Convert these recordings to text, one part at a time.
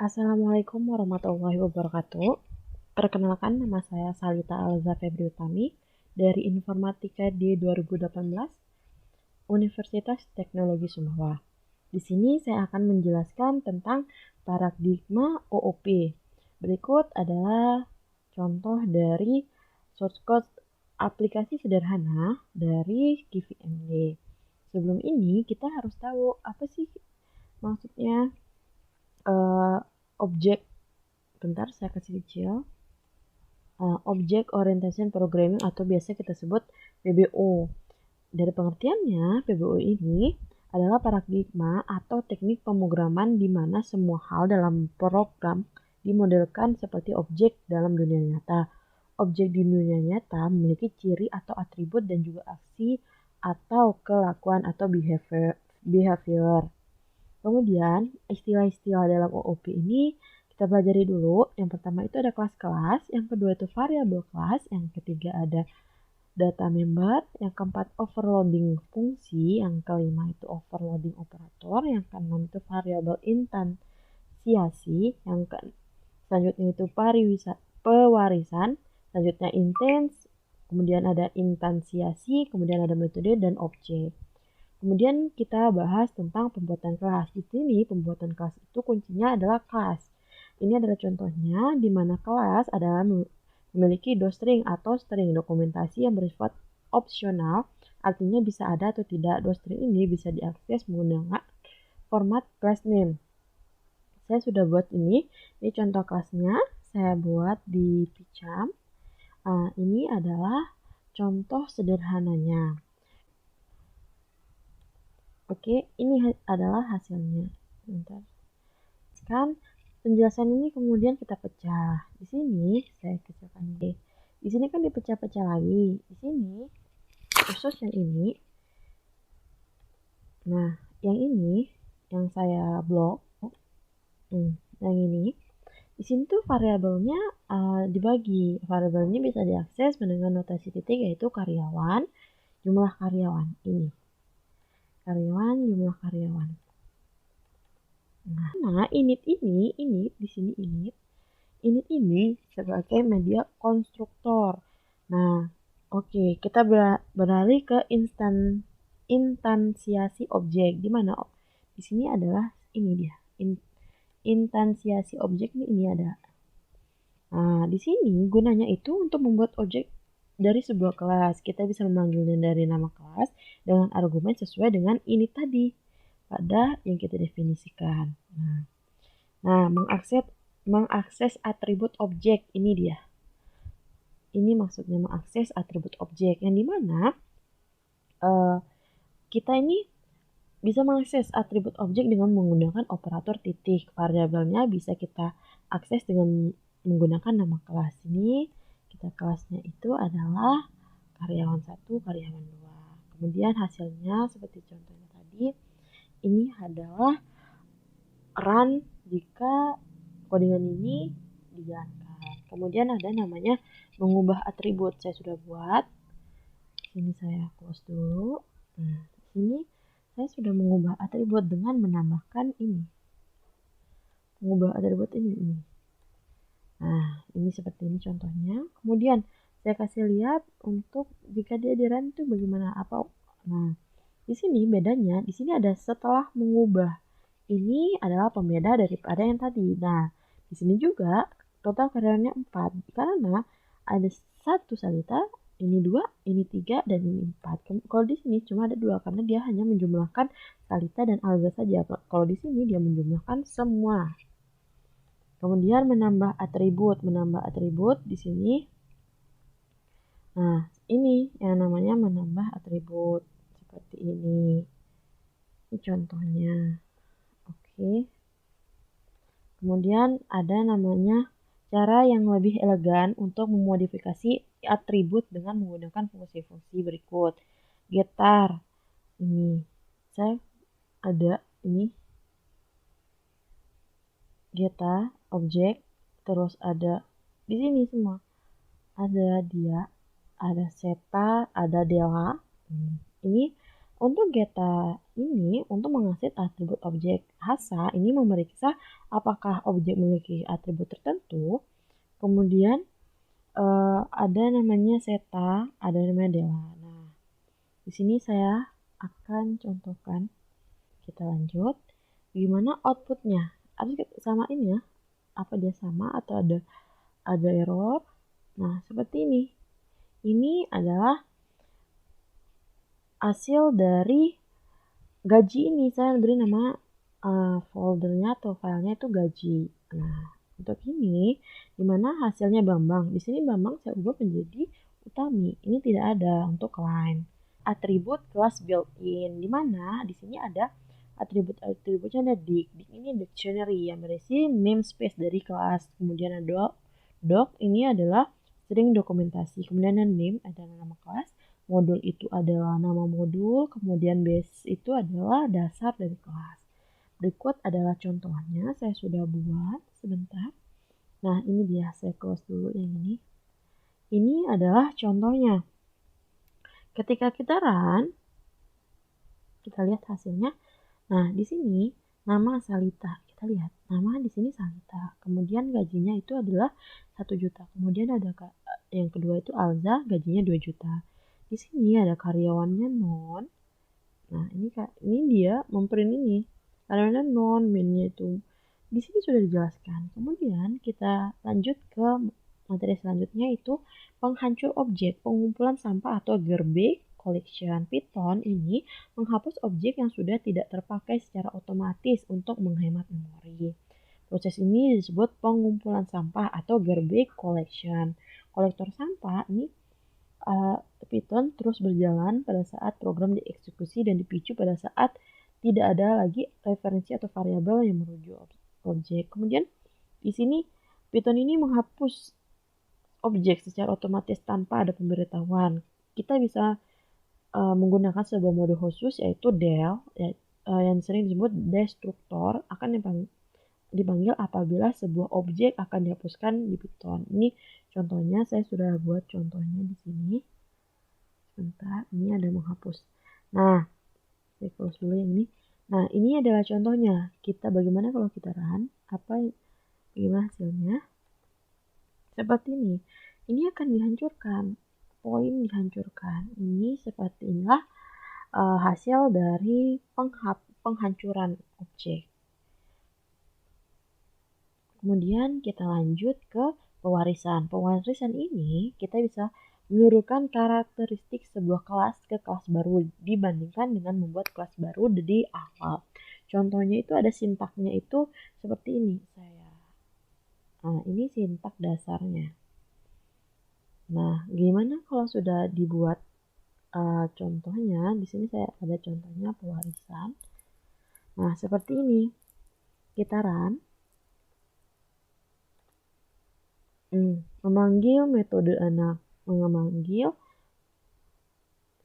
Assalamualaikum warahmatullahi wabarakatuh. Perkenalkan, nama saya Salita Alza Febri Utami dari Informatika D 2018 Universitas Teknologi Sumawa. Di sini saya akan menjelaskan tentang paradigma OOP. Berikut adalah contoh dari source code aplikasi sederhana dari KVMD. Sebelum ini kita harus tahu apa sih maksudnya uh, objek. Bentar, saya kasih kecil. Object Orientation Programming atau biasa kita sebut PBO. Dari pengertiannya, PBO ini adalah paradigma atau teknik pemrograman di mana semua hal dalam program dimodelkan seperti objek dalam dunia nyata. Objek di dunia nyata memiliki ciri atau atribut dan juga aksi atau kelakuan atau behavior. Kemudian, istilah-istilah dalam OOP ini kita pelajari dulu. Yang pertama itu ada kelas-kelas, yang kedua itu variabel kelas, yang ketiga ada data member, yang keempat overloading fungsi, yang kelima itu overloading operator, yang keenam itu variabel instansiasi, yang selanjutnya itu pewarisan, selanjutnya intens, kemudian ada instansiasi, kemudian ada metode dan objek. Kemudian kita bahas tentang pembuatan kelas. Di sini pembuatan kelas itu kuncinya adalah kelas. Ini adalah contohnya di mana kelas adalah memiliki docstring atau string dokumentasi yang bersifat opsional, artinya bisa ada atau tidak. Docstring ini bisa diakses menggunakan format class name. Saya sudah buat ini contoh kelasnya. Saya buat di PyCharm. Ini adalah contoh sederhananya. Oke, ini adalah hasilnya. Bentar. Sekarang penjelasan ini kemudian kita pecah. Di sini saya kecilkan ini. Di sini kan dipecah-pecah lagi. Di sini khusus yang ini. Nah, yang ini yang saya blok. Yang ini. Di sini tuh variabelnya dibagi. Variabelnya bisa diakses dengan notasi titik yaitu karyawan, jumlah karyawan ini. Karyawan, jumlah karyawan. Nah, init di sini init ini sebagai media konstruktor. Nah, oke, kita beralih ke instansiasi objek. Di mana di sini adalah ini dia. Instansiasi objek ini ada. Nah, di sini gunanya itu untuk membuat objek dari sebuah kelas. Kita bisa memanggilnya dari nama kelas dengan argumen sesuai dengan ini tadi pada yang kita definisikan. Nah, mengakses atribut objek ini dia. Ini maksudnya mengakses atribut objek yang dimana kita ini bisa mengakses atribut objek dengan menggunakan operator titik. Variabelnya bisa kita akses dengan menggunakan nama kelas. Ini kita kelasnya itu adalah karyawan 1, karyawan 2. Kemudian hasilnya seperti contohnya tadi, ini adalah run jika codingan ini dijalankan. Kemudian ada namanya mengubah atribut. Saya sudah buat. Sini saya close dulu. Nah, sini saya sudah mengubah atribut dengan menambahkan ini. Mengubah atribut ini. Nah, ini seperti ini contohnya. Kemudian saya kasih lihat untuk jika dia di run itu bagaimana apa. Nah, di sini bedanya, di sini ada setelah mengubah. Ini adalah pembeda daripada yang tadi. Nah, di sini juga total karyawannya 4 karena ada satu Salita, ini 2, ini 3, dan ini 4. Kalau di sini cuma ada 2 karena dia hanya menjumlahkan Salita dan Alza saja. Kalau di sini dia menjumlahkan semua. Kemudian menambah atribut di sini. Nah, ini yang namanya menambah atribut seperti ini. Ini contohnya. Oke. Kemudian ada namanya cara yang lebih elegan untuk memodifikasi atribut dengan menggunakan fungsi-fungsi berikut. Getar. Ini. Saya ada ini. Getar, objek, terus ada di sini semua. Ada dia, ada seta, ada dela. Ini Untuk Geta ini, untuk mengakses atribut objek Hasa, ini memeriksa apakah objek memiliki atribut tertentu. Kemudian ada namanya Seta, ada namanya Dela. Nah, di sini saya akan contohkan. Kita lanjut. Gimana outputnya? Harus kita samain ya. Apa dia sama atau ada error? Nah, seperti ini. Ini adalah hasil dari gaji ini. Saya beri nama foldernya atau filenya itu gaji. Nah, untuk ini, dimana hasilnya Bambang. Di sini Bambang saya ubah menjadi Utami. Ini tidak ada untuk line. Atribut kelas built-in. Dimana di sini ada atributnya ada dict. Dict ini dictionary yang berisi namespace dari kelas. Kemudian ada doc ini adalah string dokumentasi. Kemudian ada name adalah nama kelas. Modul itu adalah nama modul. Kemudian base itu adalah dasar dari kelas. Berikut adalah contohnya. Saya sudah buat sebentar. Nah, ini dia. Saya close dulu yang ini. Ini adalah contohnya. Ketika kita run, kita lihat hasilnya. Nah, di sini nama Salita. Kita lihat, nama di sini Salita. Kemudian gajinya itu adalah 1 juta. Kemudian ada yang kedua itu Alza, gajinya 2 juta. Di sini ada karyawannya Non. Nah, ini dia memprint ini. Karyawannya Non, mainnya itu. Di sini sudah dijelaskan. Kemudian kita lanjut ke materi selanjutnya itu penghancur objek, pengumpulan sampah atau garbage collection. Python ini menghapus objek yang sudah tidak terpakai secara otomatis untuk menghemat memori. Proses ini disebut pengumpulan sampah atau garbage collection. Kolektor sampah ini Python terus berjalan pada saat program dieksekusi dan dipicu pada saat tidak ada lagi referensi atau variabel yang merujuk objek. Kemudian di sini Python ini menghapus objek secara otomatis tanpa ada pemberitahuan. Kita bisa menggunakan sebuah mode khusus yaitu del yang sering disebut destruktor akan dipanggil apabila sebuah objek akan dihapuskan di Python. Ini contohnya, saya sudah buat contohnya di sini. Sebentar, ini ada menghapus. Nah, saya close dulu yang ini. Nah, ini adalah contohnya. Kita bagaimana kalau kita run, bagaimana hasilnya? Seperti ini. Ini akan dihancurkan. Poin dihancurkan. Ini seperti inilah hasil dari penghancuran objek. Kemudian kita lanjut ke pewarisan. Pewarisan ini kita bisa menurunkan karakteristik sebuah kelas ke kelas baru dibandingkan dengan membuat kelas baru dari awal. Contohnya itu ada sintaknya itu seperti ini. Nah, ini sintak dasarnya. Nah, gimana kalau sudah dibuat contohnya? Di sini saya ada contohnya pewarisan. Nah, seperti ini. Kita run. Memanggil metode anak. Memanggil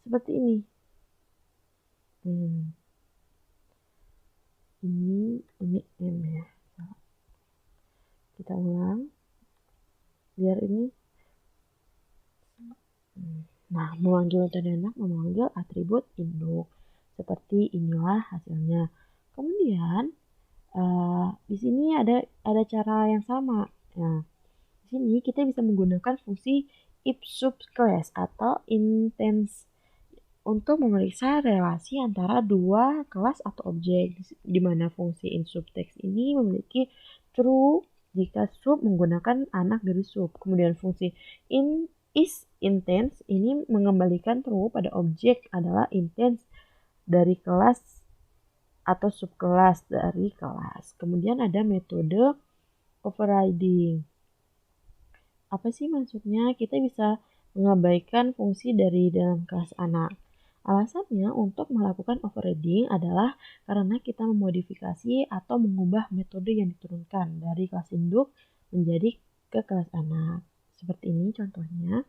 seperti ini. Ini M ya. Kita ulang. Biar ini. Nah, memanggil metode anak memanggil atribut induk. Seperti inilah hasilnya. Kemudian di sini ada cara yang sama. Nah, di sini kita bisa menggunakan fungsi if sub class atau instance untuk memeriksa relasi antara dua kelas atau objek, di mana fungsi in subtext ini memiliki true jika sub menggunakan anak dari sub. Kemudian fungsi in is instance ini mengembalikan true pada objek adalah instance dari kelas atau subkelas dari kelas. Kemudian ada metode overriding. Apa sih maksudnya? Kita bisa mengabaikan fungsi dari dalam kelas anak. Alasannya untuk melakukan overriding adalah karena kita memodifikasi atau mengubah metode yang diturunkan dari kelas induk menjadi ke kelas anak. Seperti ini contohnya.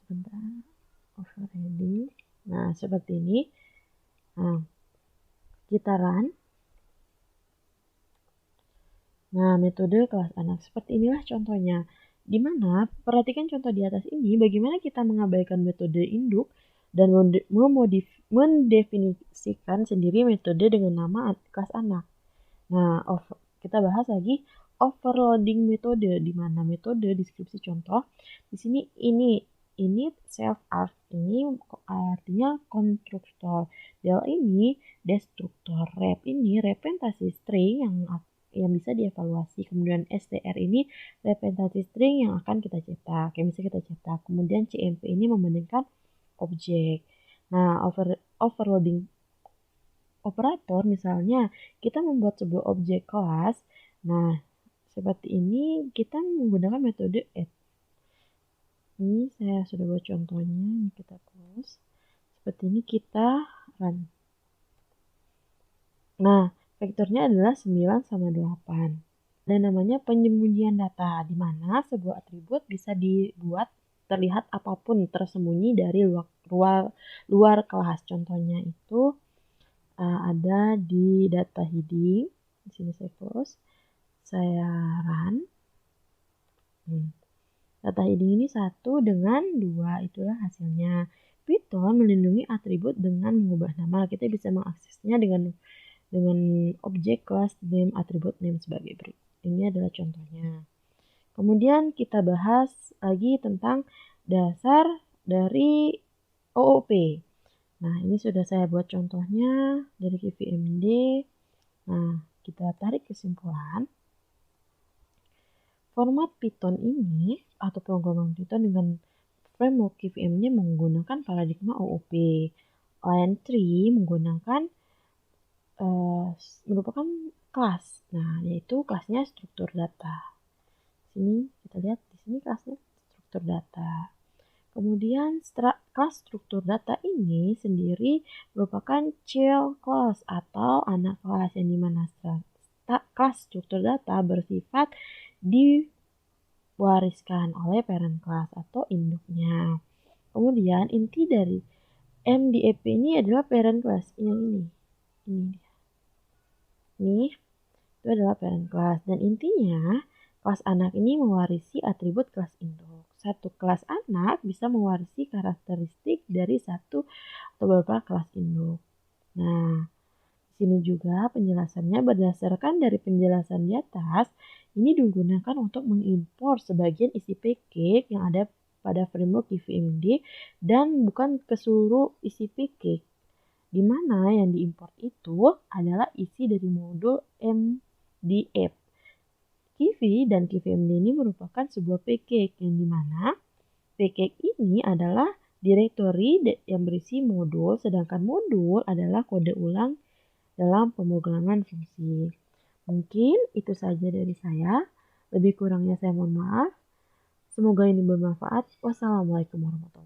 Sebentar, overriding. Nah, seperti ini. Nah, kita run. Nah, metode kelas anak seperti inilah contohnya. Di mana, perhatikan contoh di atas ini, bagaimana kita mengabaikan metode induk dan mendefinisikan sendiri metode dengan nama kelas anak. Nah, kita bahas lagi overloading metode, di mana metode deskripsi contoh di sini ini self arc ini artinya konstruktor, del ini destruktor, rep ini representasi string yang bisa dievaluasi, kemudian str ini representasi string yang akan kita cetak, yang bisa kita cetak, kemudian cmp ini membandingkan objek. Nah, overloading operator misalnya kita membuat sebuah objek kelas. Nah, seperti ini kita menggunakan metode add. Ini saya sudah buat contohnya, ini kita close. Seperti ini kita run. Nah, vektornya adalah 9 sama 8. Dan namanya penyembunyian data, di mana sebuah atribut bisa dibuat terlihat apapun tersembunyi dari luar kelas. Contohnya itu ada di data heading. Di sini saya close, saya run. Data heading ini 1 dengan 2, itulah hasilnya. Python melindungi atribut dengan mengubah nama. Kita bisa mengaksesnya dengan objek kelas name, atribut name sebagai berikut. Ini adalah contohnya. Kemudian kita bahas lagi tentang dasar dari OOP. Nah, ini sudah saya buat contohnya dari KVMD. Nah, kita tarik kesimpulan. Format Python ini atau pemrograman Python dengan framework KVM menggunakan paradigma OOP. Line tree menggunakan merupakan kelas. Nah, yaitu kelasnya struktur data. Sini kita lihat di sini kelasnya struktur data. Kemudian kelas struktur data ini sendiri merupakan child class atau anak kelas, yang dimana kelas struktur data bersifat diwariskan oleh parent class atau induknya. Kemudian inti dari MDAP ini adalah parent class yang ini dia. Ini itu adalah parent class, dan intinya kelas anak ini mewarisi atribut kelas induk. Satu kelas anak bisa mewarisi karakteristik dari satu atau beberapa kelas induk. Nah, di sini juga penjelasannya berdasarkan dari penjelasan di atas, ini digunakan untuk mengimpor sebagian isi package yang ada pada framework KVMD dan bukan ke seluruh isi package, di mana yang diimpor itu adalah isi dari modul MDF. KV dan KVMD ini merupakan sebuah package yang dimana package ini adalah directory yang berisi modul, sedangkan modul adalah kode ulang dalam pemrograman fungsi. Mungkin itu saja dari saya. Lebih kurangnya saya mohon maaf. Semoga ini bermanfaat. Wassalamualaikum warahmatullahi wabarakatuh.